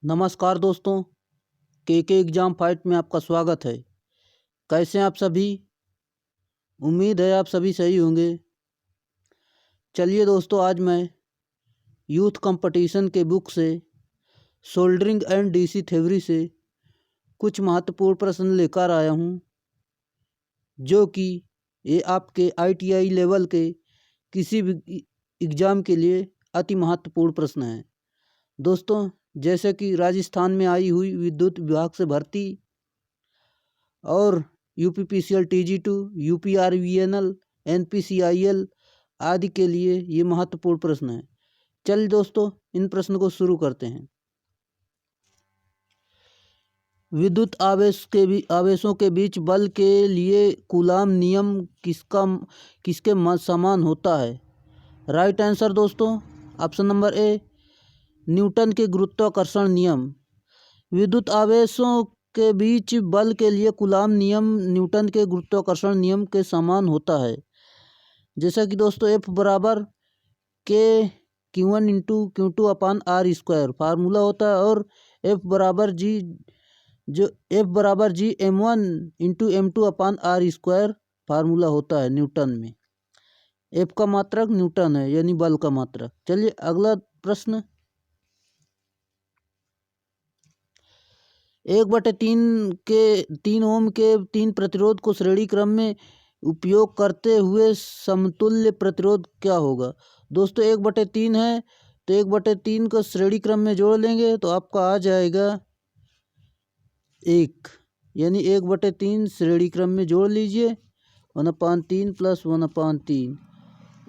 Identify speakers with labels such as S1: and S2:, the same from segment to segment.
S1: नमस्कार दोस्तों, के एग्ज़ाम फाइट में आपका स्वागत है। कैसे हैं आप सभी? उम्मीद है आप सभी सही होंगे। चलिए दोस्तों, आज मैं यूथ कंपटीशन के बुक से सोल्डरिंग एंड डीसी थ्योरी से कुछ महत्वपूर्ण प्रश्न लेकर आया हूँ, जो कि ये आपके ITI लेवल के किसी भी एग्ज़ाम के लिए अति महत्वपूर्ण प्रश्न हैं। दोस्तों, जैसे कि राजस्थान में आई हुई विद्युत विभाग से भर्ती और UPPCL TG2, UPRVNL, NPCIL आदि के लिए ये महत्वपूर्ण प्रश्न है। चलिए दोस्तों, इन प्रश्न को शुरू करते हैं। विद्युत आवेशों के बीच बल के लिए कूलाम नियम किसके समान होता है? राइट आंसर दोस्तों, ऑप्शन नंबर ए, न्यूटन के गुरुत्वाकर्षण नियम। विद्युत आवेशों के बीच बल के लिए कूलाम नियम न्यूटन के गुरुत्वाकर्षण नियम के समान होता है। जैसा कि दोस्तों F बराबर के Q1 इंटू Q2 अपान R स्क्वायर फार्मूला होता है, और F बराबर G M1 इंटू M2 अपान R स्क्वायर फार्मूला होता है न्यूटन में। F का मात्रक न्यूटन है, यानी बल का मात्रक। चलिए अगला प्रश्न। 1/3 ओम के 3 प्रतिरोध को श्रेणी क्रम में उपयोग करते हुए समतुल्य प्रतिरोध क्या होगा? दोस्तों 1/3 है, तो 1/3 को श्रेणी क्रम में जोड़ लेंगे तो आपका आ जाएगा 1, यानी 1/3 श्रेणी क्रम में जोड़ लीजिए। 1/3 प्लस 1/3,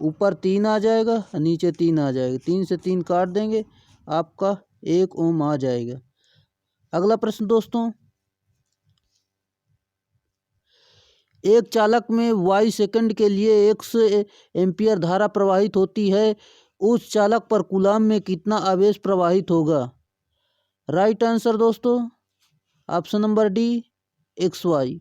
S1: ऊपर 3 आ जाएगा, नीचे 3 आ जाएगा। 3 से 3 काट देंगे, आपका 1 ओम आ जाएगा। अगला प्रश्न दोस्तों, एक चालक में y सेकंड के लिए x एम्पियर धारा प्रवाहित होती है, उस चालक पर कूलाम में कितना आवेश प्रवाहित होगा? राइट आंसर दोस्तों, ऑप्शन नंबर डी, XY।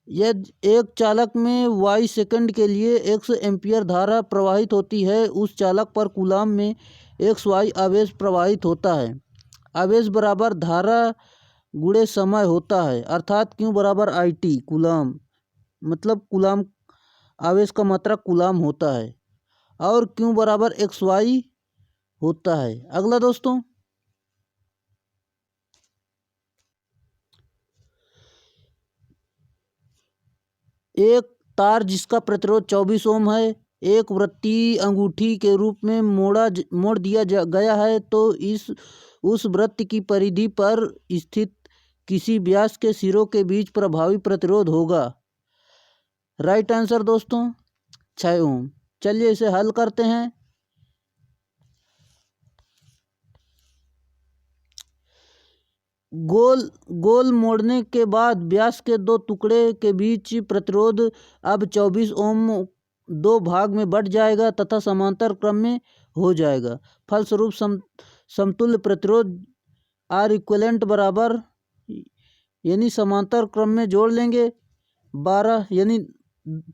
S1: यदि एक चालक में y सेकंड के लिए x एम्पियर धारा प्रवाहित होती है, उस चालक पर कूलाम में XY आवेश प्रवाहित होता है। आवेश बराबर धारा गुणे समय होता है, अर्थात Q बराबर IT कूलाम, मतलब कूलाम आवेश का मात्रक कूलाम होता है, और Q बराबर XY होता है। अगला दोस्तों, एक तार जिसका प्रतिरोध 24 ओम है, एक वृत्तीय अंगूठी के रूप में मोड़ दिया गया है, तो उस वृत्त की परिधि पर स्थित किसी व्यास के सिरों के बीच प्रभावी प्रतिरोध होगा? राइट आंसर दोस्तों, 6 ओम। चलिए इसे हल करते हैं। गोल मोड़ने के बाद व्यास के 2 टुकड़े के बीच प्रतिरोध अब 24 ओम 2 भाग में बढ़ जाएगा तथा समांतर क्रम में हो जाएगा। फलस्वरूप समतुल्य प्रतिरोध R इक्विवेलेंट बराबर, यानी समांतर क्रम में जोड़ लेंगे 12, यानी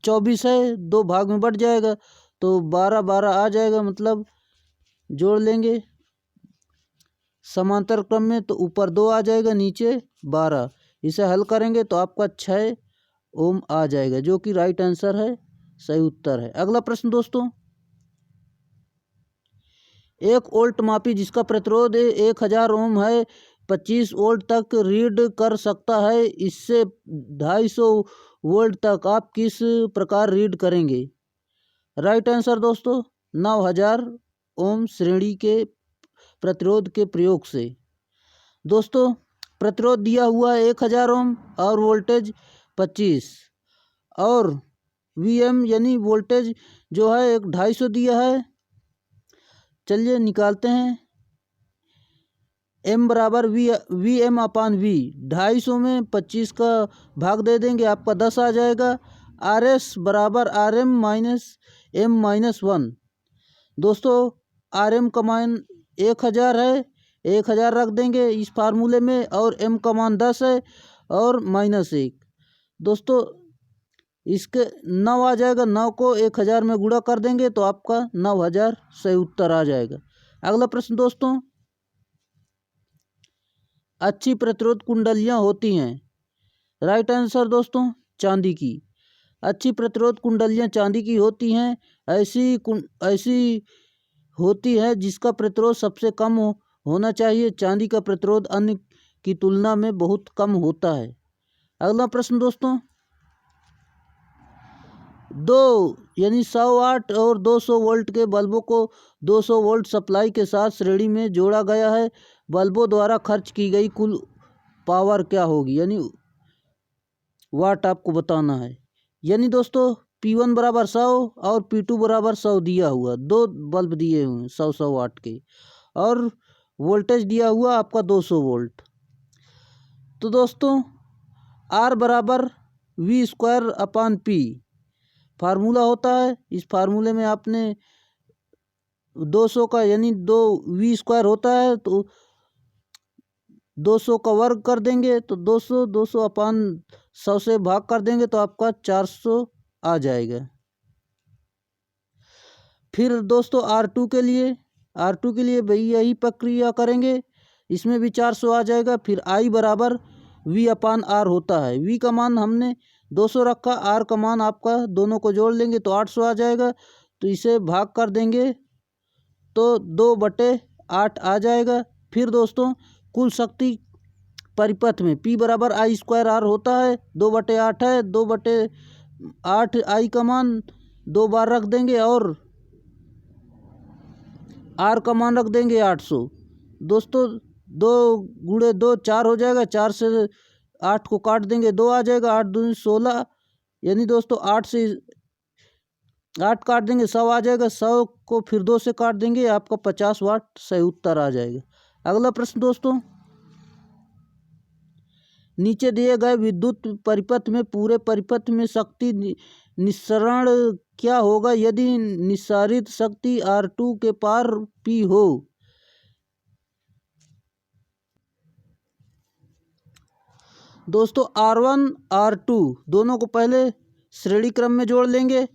S1: 24 है, 2 भाग में बढ़ जाएगा तो 12 आ जाएगा, मतलब जोड़ लेंगे समांतर क्रम में तो ऊपर 2 आ जाएगा, नीचे 12। इसे हल करेंगे तो आपका 6 ओम आ जाएगा, जो कि राइट आंसर है, सही उत्तर है। अगला प्रश्न दोस्तों, एक वोल्ट मापी जिसका प्रतिरोध 1000 ओम है 25 वोल्ट तक रीड कर सकता है, इससे 250 वोल्ट तक आप किस प्रकार रीड करेंगे? राइट आंसर दोस्तों, 9000 ओम श्रेणी के प्रतिरोध के प्रयोग से। दोस्तों प्रतिरोध दिया हुआ है 1000 ओम और वोल्टेज 25, और VM यानी वोल्टेज जो है 250 दिया है। चलिए निकालते हैं। M बराबर VM अपान V, 250 में 25 का भाग दे देंगे, आपका 10 आ जाएगा। RS बराबर RM माइनस M माइनस 1। दोस्तों RM का मान 1000 है, 1000 रख देंगे इस फार्मूले में, और M का मान 10 है और -1। दोस्तों इसके 9 आ जाएगा, 9 को 1000 में गुणा कर देंगे तो आपका 9000 सही उत्तर आ जाएगा। अगला प्रश्न दोस्तों, अच्छी प्रतिरोध कुंडलियाँ होती हैं? राइट आंसर दोस्तों, चांदी की। अच्छी प्रतिरोध कुंडलियाँ चांदी की होती हैं। ऐसी होती है जिसका प्रतिरोध सबसे कम होना चाहिए। चांदी का प्रतिरोध अन्य की तुलना में बहुत कम होता है। अगला प्रश्न दोस्तों, 100 वाट और 200 वोल्ट के बल्बों को 200 वोल्ट सप्लाई के साथ श्रेणी में जोड़ा गया है। बल्बों द्वारा खर्च की गई कुल पावर क्या होगी? वाट आपको बताना है। दोस्तों P1 बराबर 100 और P2 बराबर 100 दिया हुआ, 2 बल्ब दिए हुए 100 वाट के, और वोल्टेज दिया हुआ आपका 200 वोल्ट। तो दोस्तों R बराबर V²/P फार्मूला होता है। इस फार्मूले में आपने 200 का 2 V² होता है तो 200 का वर्ग कर देंगे तो 200/100 से भाग कर देंगे तो आपका 400 आ जाएगा। फिर दोस्तों R2 के लिए भी यही प्रक्रिया करेंगे, इसमें भी 400 आ जाएगा। फिर I बराबर V/R होता है। V का मान हमने 200 रखा, R का मान आपका दोनों को जोड़ लेंगे तो 800 आ जाएगा। तो इसे भाग कर देंगे तो 2/8 आ जाएगा। फिर दोस्तों कुल शक्ति परिपथ में P बराबर I² होता है, 2/8 है, 2/8 I का मान 2 बार रख देंगे और R का मान रख देंगे 800। दोस्तों 2 × 2 4 हो जाएगा, 4 से 8 को काट देंगे 2 आ जाएगा, 8 दूनी 16, दोस्तों 8 से 8 काट देंगे 100 आ जाएगा, 100 को फिर 2 से काट देंगे, आपका 50 वाट सही उत्तर आ जाएगा। अगला प्रश्न दोस्तों, नीचे दिए गए विद्युत परिपथ में पूरे परिपथ में शक्ति निस्सरण क्या होगा यदि निस्सारित शक्ति R2 के पार P हो? दोस्तों R1 R2 दोनों को पहले श्रेणी क्रम में जोड़ लेंगे।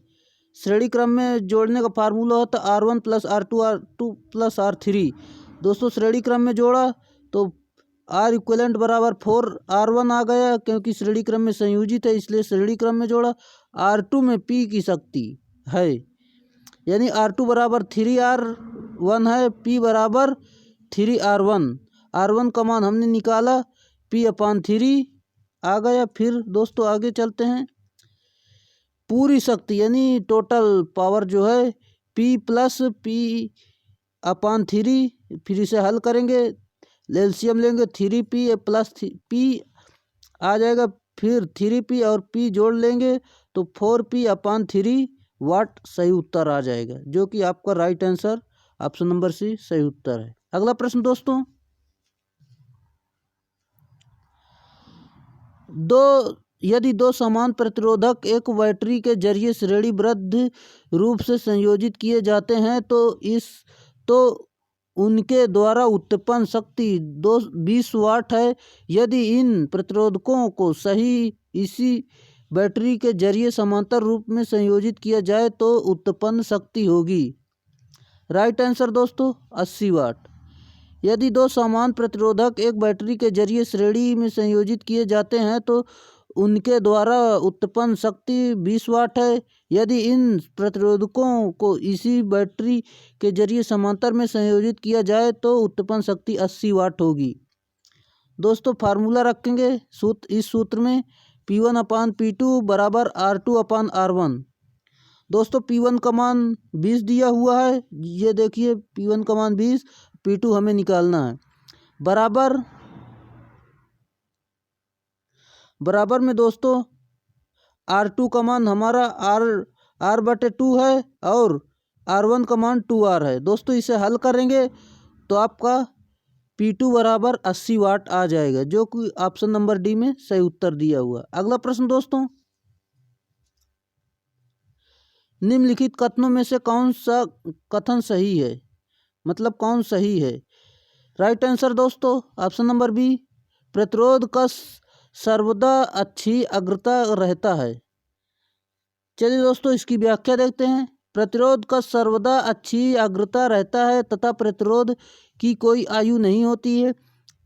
S1: श्रेणी क्रम में जोड़ने का फार्मूला होता है R1 + R2 R2 + R3। दोस्तों श्रेणी क्रम में जोड़ा तो R इक्वलेंट बराबर 4R1 आ गया, क्योंकि श्रेणी क्रम में संयोजित है इसलिए श्रेणी क्रम में जोड़ा। R2 में P की शक्ति है, R2 बराबर 3R1 है, P बराबर 3R1। R1 का मान हमने निकाला, P/3 आ गया। फिर दोस्तों आगे चलते हैं। पूरी शक्ति टोटल पावर जो है P + P/3, फिर इसे हल करेंगे, एलसीएम लेंगे, 3P + P आ जाएगा। फिर 3P और P जोड़ लेंगे तो 4P/3 वाट सही उत्तर आ जाएगा, जो कि आपका right answer option number C सही उत्तर है। अगला प्रश्न दोस्तों, यदि 2 समान प्रतिरोधक एक बैटरी के जरिए श्रेणीबद्ध रूप से संयोजित किए जाते हैं तो उनके द्वारा उत्पन्न शक्ति 20 वाट है। यदि इन प्रतिरोधकों को इसी बैटरी के जरिए समांतर रूप में संयोजित किया जाए तो उत्पन्न शक्ति होगी। राइट आंसर दोस्तों 80 वाट। यदि 2 समान प्रतिरोधक एक बैटरी के जरिए श्रेणी में संयोजित किए जाते हैं तो उनके द्वारा उत्पन्न शक्ति 20 वाट है। यदि इन प्रतिरोधकों को इसी बैटरी के जरिए समांतर में संयोजित किया जाए तो उत्पन्न शक्ति 80 वाट होगी। दोस्तों फार्मूला रखेंगे इस सूत्र में, P1/P2 बराबर R2/R1। दोस्तों P1 का मान 20 दिया हुआ है, ये देखिए P1 का मान 20, P2 हमें निकालना है। बराबर में दोस्तों R2 का मान हमारा R/2 है और R1 का मान 2R है। दोस्तों इसे हल करेंगे तो आपका P2 बराबर 80 वाट आ जाएगा, जो कि ऑप्शन नंबर D में सही उत्तर दिया हुआ। अगला प्रश्न दोस्तों, निम्नलिखित कथनों में से कौन सा कथन सही है? कौन सही है? राइट आंसर दोस्तों ऑप्शन नंबर B, प्रतिरोध का सर्वदा अच्छी अग्रता रहता है। चलिए दोस्तों इसकी व्याख्या देखते हैं। प्रतिरोध का सर्वदा अच्छी अग्रता रहता है तथा प्रतिरोध की कोई आयु नहीं होती है।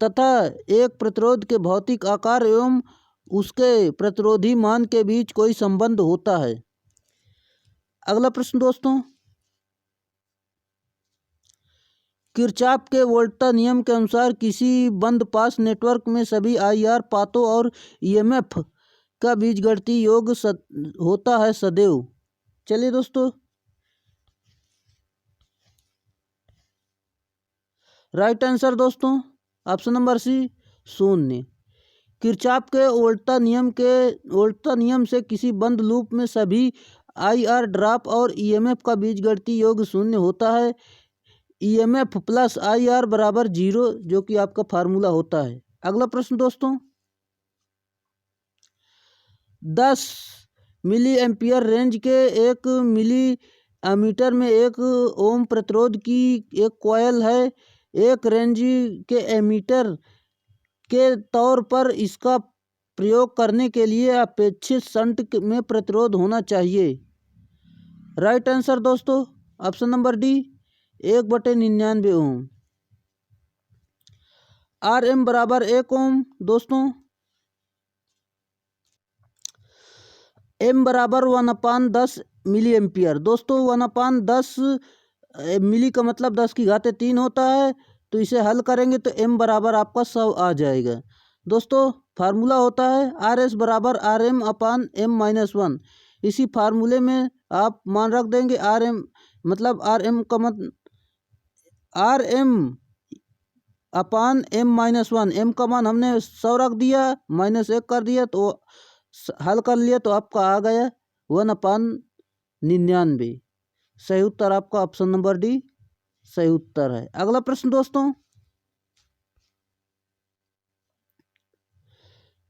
S1: तथा एक प्रतिरोध के भौतिक आकार एवं उसके प्रतिरोधी मान के बीच कोई संबंध होता है। अगला प्रश्न दोस्तों, किरचॉफ के वोल्टा नियम के अनुसार किसी बंद पास नेटवर्क में सभी IR पाथों और EMF का बीजगणितीय योग होता है सदैव। चलिए दोस्तों, राइट आंसर दोस्तों ऑप्शन नंबर सी 0। किरचॉफ के वोल्टा नियम से किसी बंद लूप में सभी IR ड्रॉप और EMF का बीजगणितीय योग 0 होता है। EMF प्लस IR बराबर 0, जो कि आपका फार्मूला होता है। अगला प्रश्न दोस्तों, 10 मिली एम्पियर रेंज के 1 मिली एमीटर में 1 ओम प्रतिरोध की एक कॉइल है। एक रेंज के एमीटर के तौर पर इसका प्रयोग करने के लिए अपेक्षित शंट में प्रतिरोध होना चाहिए। राइट आंसर दोस्तों ऑप्शन नंबर डी 1/99 ओम। RM बराबर 1 ओम दोस्तों। M बराबर 1/10 मिली एम्पियर दोस्तों। 1/10 मिली का मतलब 10 की घाते 3 होता है, तो इसे हल करेंगे तो M बराबर आपका 100 आ जाएगा। दोस्तों फार्मूला होता है RS बराबर RM अपान M-1। इसी फार्मूले में आप मान रख देंगे RM मतलब RM का RM अपान M-1। M का मान हमने 100 रख दिया, -1 कर दिया, तो हल कर लिया तो आपका आ गया 1/99। सही उत्तर आपका ऑप्शन नंबर डी सही उत्तर है। अगला प्रश्न दोस्तों,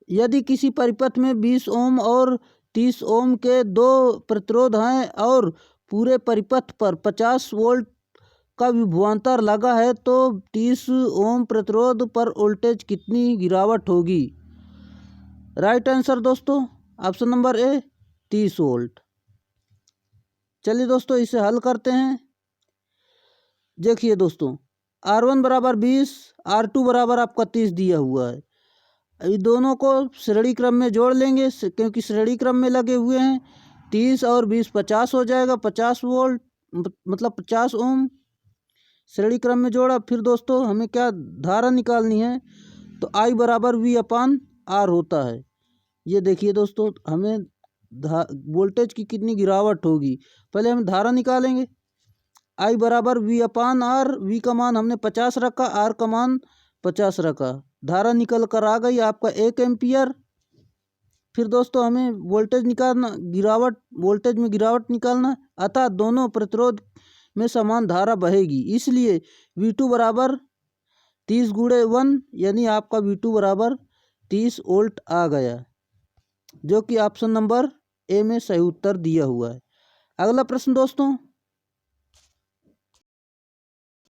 S1: यदि किसी परिपथ में 20 ओम और 30 ओम के दो प्रतिरोध हैं और पूरे परिपथ पर 50 वोल्ट का विभवांतर लगा है, तो 30 ओम प्रतिरोध पर वोल्टेज कितनी गिरावट होगी? राइट आंसर दोस्तों ऑप्शन नंबर ए 30 वोल्ट। चलिए दोस्तों इसे हल करते हैं। देखिए दोस्तों, R1 बराबर 20, R2 बराबर आपका 30 दिया हुआ है। ये दोनों को श्रेणी क्रम में जोड़ लेंगे क्योंकि श्रेणी क्रम में लगे हुए हैं। 30 और 20 50 हो जाएगा, 50 वोल्ट मतलब 50 ओम। श्रेणी क्रम में जोड़ा। फिर दोस्तों हमें क्या धारा निकालनी है, तो I बराबर V/R होता है। ये देखिए दोस्तों, हमें वोल्टेज की कितनी गिरावट होगी, पहले हम धारा निकालेंगे। I बराबर V/R। V का मान हमने 50 रखा, R का मान 50 रखा। धारा निकल कर आ गई आपका 1 एम्पियर। फिर दोस्तों हमें वोल्टेज निकालना, वोल्टेज में गिरावट निकालना, अतः दोनों प्रतिरोध में समान धारा बहेगी, इसलिए V2 बराबर 30 × 1 यानी आपका V2 बराबर 30 वोल्ट आ गया, जो कि ऑप्शन नंबर ए में सही उत्तर दिया हुआ है। अगला प्रश्न दोस्तों,